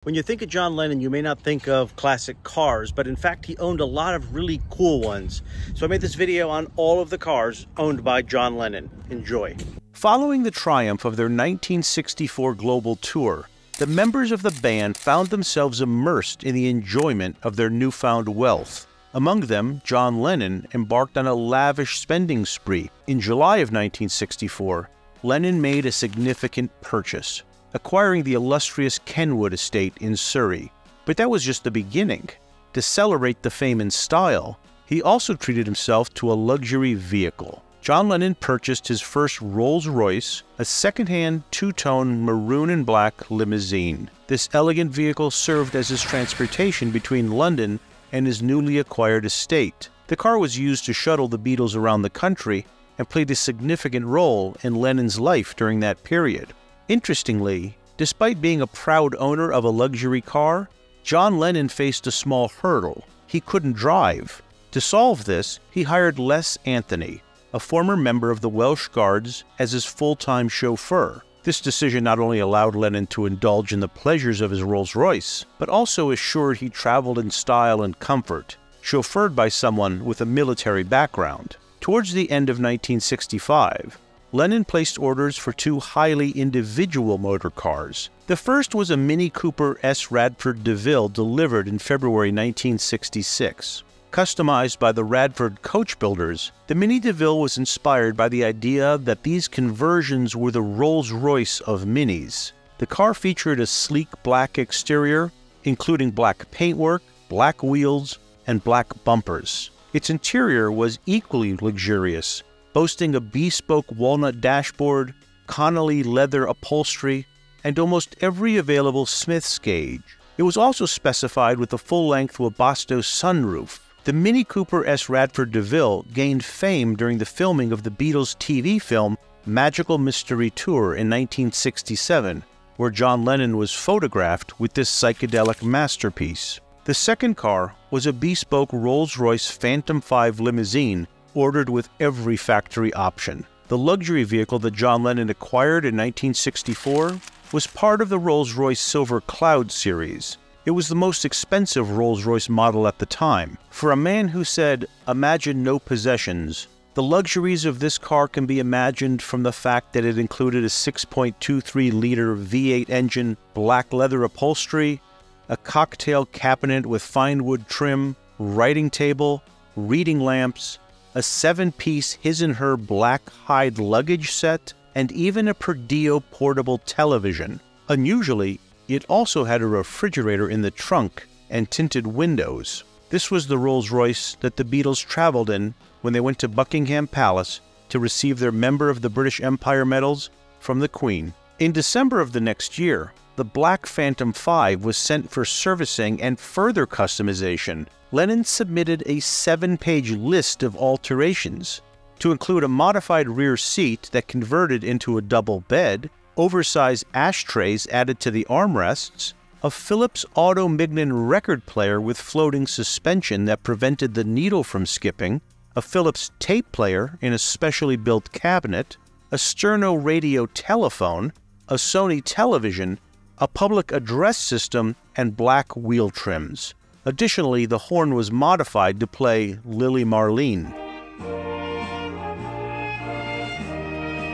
When you think of John Lennon, you may not think of classic cars, but in fact, he owned a lot of really cool ones. So I made this video on all of the cars owned by John Lennon. Enjoy. Following the triumph of their 1964 global tour, the members of the band found themselves immersed in the enjoyment of their newfound wealth. Among them, John Lennon embarked on a lavish spending spree. In July of 1964, Lennon made a significant purchase, acquiring the illustrious Kenwood estate in Surrey. But that was just the beginning. To celebrate the fame and style, he also treated himself to a luxury vehicle. John Lennon purchased his first Rolls Royce, a second-hand two-tone maroon and black limousine. This elegant vehicle served as his transportation between London and his newly acquired estate. The car was used to shuttle the Beatles around the country and played a significant role in Lennon's life during that period. Interestingly, despite being a proud owner of a luxury car, John Lennon faced a small hurdle. He couldn't drive. To solve this, he hired Les Anthony, a former member of the Welsh Guards, as his full-time chauffeur. This decision not only allowed Lennon to indulge in the pleasures of his Rolls Royce, but also assured he traveled in style and comfort, chauffeured by someone with a military background. Towards the end of 1965, Lennon placed orders for two highly individual motor cars. The first was a Mini Cooper S. Radford DeVille delivered in February 1966. Customized by the Radford coach builders, the Mini DeVille was inspired by the idea that these conversions were the Rolls Royce of Minis. The car featured a sleek black exterior, including black paintwork, black wheels, and black bumpers. Its interior was equally luxurious, boasting a bespoke walnut dashboard, Connolly leather upholstery, and almost every available Smith's gauge. It was also specified with a full-length Webasto sunroof. The Mini Cooper S. Radford DeVille gained fame during the filming of the Beatles' TV film Magical Mystery Tour in 1967, where John Lennon was photographed with this psychedelic masterpiece. The second car was a bespoke Rolls-Royce Phantom 5 limousine ordered with every factory option. The luxury vehicle that John Lennon acquired in 1964 was part of the Rolls-Royce Silver Cloud series. It was the most expensive Rolls-Royce model at the time. For a man who said, "Imagine no possessions," the luxuries of this car can be imagined from the fact that it included a 6.23-liter V8 engine, black leather upholstery, a cocktail cabinet with fine wood trim, writing table, reading lamps, a 7-piece his and her black hide luggage set, and even a Perdio portable television. Unusually, it also had a refrigerator in the trunk and tinted windows. This was the Rolls-Royce that the Beatles traveled in when they went to Buckingham Palace to receive their Member of the British Empire medals from the Queen. In December of the next year, the black Phantom 5 was sent for servicing and further customization. Lennon submitted a 7-page list of alterations, to include a modified rear seat that converted into a double bed, oversized ashtrays added to the armrests, a Philips Auto-Mignon record player with floating suspension that prevented the needle from skipping, a Philips tape player in a specially built cabinet, a sterno radio telephone, a Sony television, a public address system, and black wheel trims. Additionally, the horn was modified to play Lily Marlene.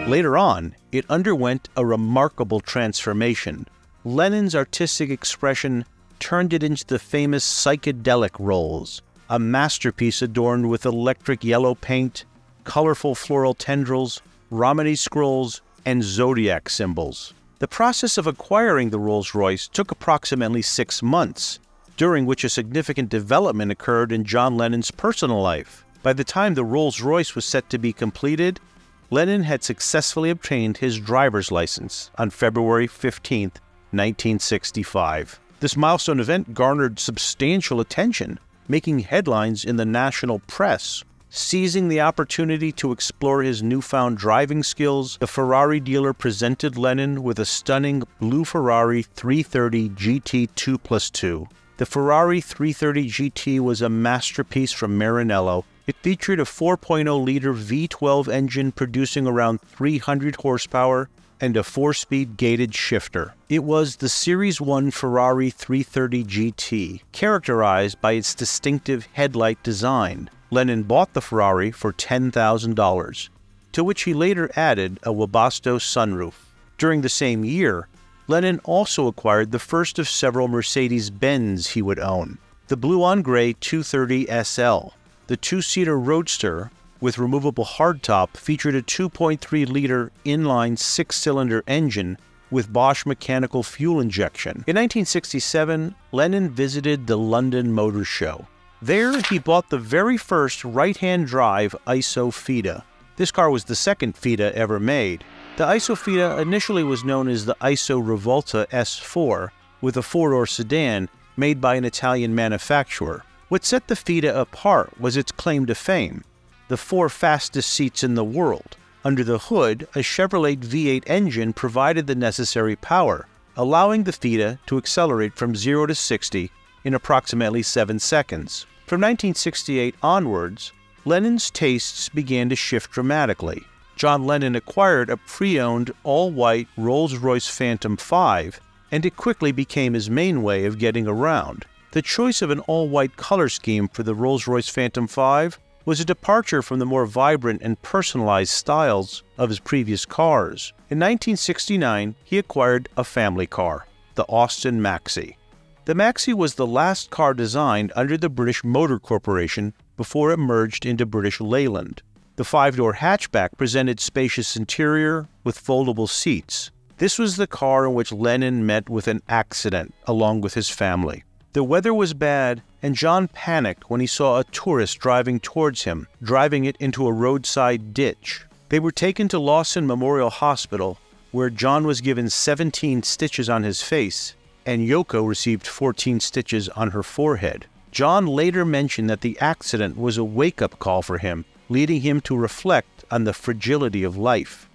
Later on, it underwent a remarkable transformation. Lennon's artistic expression turned it into the famous psychedelic Rolls, a masterpiece adorned with electric yellow paint, colorful floral tendrils, Romany scrolls, and zodiac symbols. The process of acquiring the Rolls-Royce took approximately 6 months, during which a significant development occurred in John Lennon's personal life. By the time the Rolls-Royce was set to be completed, Lennon had successfully obtained his driver's license on February 15, 1965. This milestone event garnered substantial attention, making headlines in the national press. Seizing the opportunity to explore his newfound driving skills, the Ferrari dealer presented Lennon with a stunning blue Ferrari 330 GT 2+2. The Ferrari 330 GT was a masterpiece from Maranello. It featured a 4.0-liter V12 engine producing around 300 horsepower and a 4-speed gated shifter. It was the Series 1 Ferrari 330 GT, characterized by its distinctive headlight design. Lennon bought the Ferrari for $10,000, to which he later added a Webasto sunroof. During the same year, Lennon also acquired the first of several Mercedes-Benz he would own, the blue-on-gray 230 SL. The two-seater roadster with removable hardtop featured a 2.3-liter inline 6-cylinder engine with Bosch mechanical fuel injection. In 1967, Lennon visited the London Motor Show. There, he bought the very first right-hand drive Iso Fidia. This car was the second Fidia ever made. The Iso Fidia initially was known as the Iso Rivolta S4, with a 4-door sedan made by an Italian manufacturer. What set the Fidia apart was its claim to fame: the 4 fastest seats in the world. Under the hood, a Chevrolet V8 engine provided the necessary power, allowing the Fidia to accelerate from 0 to 60 in approximately 7 seconds. From 1968 onwards, Lennon's tastes began to shift dramatically. John Lennon acquired a pre-owned, all-white Rolls Royce Phantom 5, and it quickly became his main way of getting around. The choice of an all-white color scheme for the Rolls Royce Phantom 5 was a departure from the more vibrant and personalized styles of his previous cars. In 1969, he acquired a family car, the Austin Maxi. The Maxi was the last car designed under the British Motor Corporation before it merged into British Leyland. The 5-door hatchback presented spacious interior with foldable seats. This was the car in which Lennon met with an accident along with his family. The weather was bad, and John panicked when he saw a tourist driving towards him, driving it into a roadside ditch. They were taken to Lawson Memorial Hospital, where John was given 17 stitches on his face, and Yoko received 14 stitches on her forehead. John later mentioned that the accident was a wake-up call for him, leading him to reflect on the fragility of life.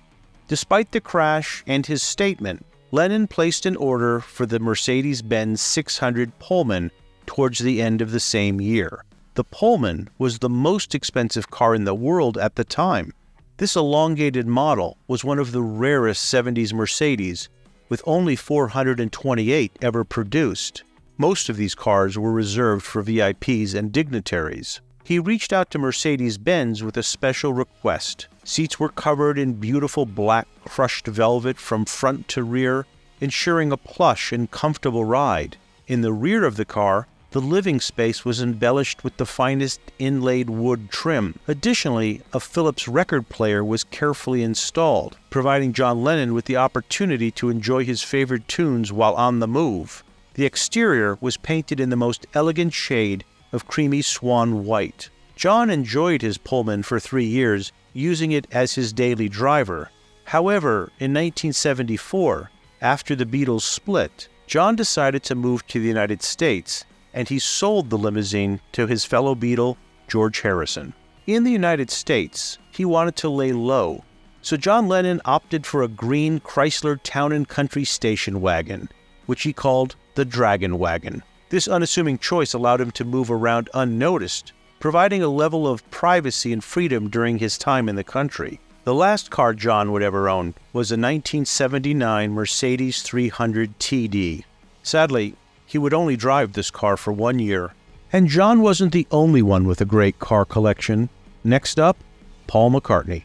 Despite the crash and his statement, Lennon placed an order for the Mercedes-Benz 600 Pullman towards the end of the same year. The Pullman was the most expensive car in the world at the time. This elongated model was one of the rarest 70s Mercedes, with only 428 ever produced. Most of these cars were reserved for VIPs and dignitaries. He reached out to Mercedes-Benz with a special request. Seats were covered in beautiful black crushed velvet from front to rear, ensuring a plush and comfortable ride. In the rear of the car, the living space was embellished with the finest inlaid wood trim. Additionally, a Philips record player was carefully installed, providing John Lennon with the opportunity to enjoy his favorite tunes while on the move. The exterior was painted in the most elegant shade of creamy swan white. John enjoyed his Pullman for 3 years, using it as his daily driver. However, in 1974, after the Beatles split, John decided to move to the United States, and he sold the limousine to his fellow Beatle, George Harrison. In the United States, he wanted to lay low, so John Lennon opted for a green Chrysler Town & Country station wagon, which he called the Dragon Wagon. This unassuming choice allowed him to move around unnoticed, providing a level of privacy and freedom during his time in the country. The last car John would ever own was a 1979 Mercedes 300 TD. Sadly, he would only drive this car for 1 year. And John wasn't the only one with a great car collection. Next up, Paul McCartney.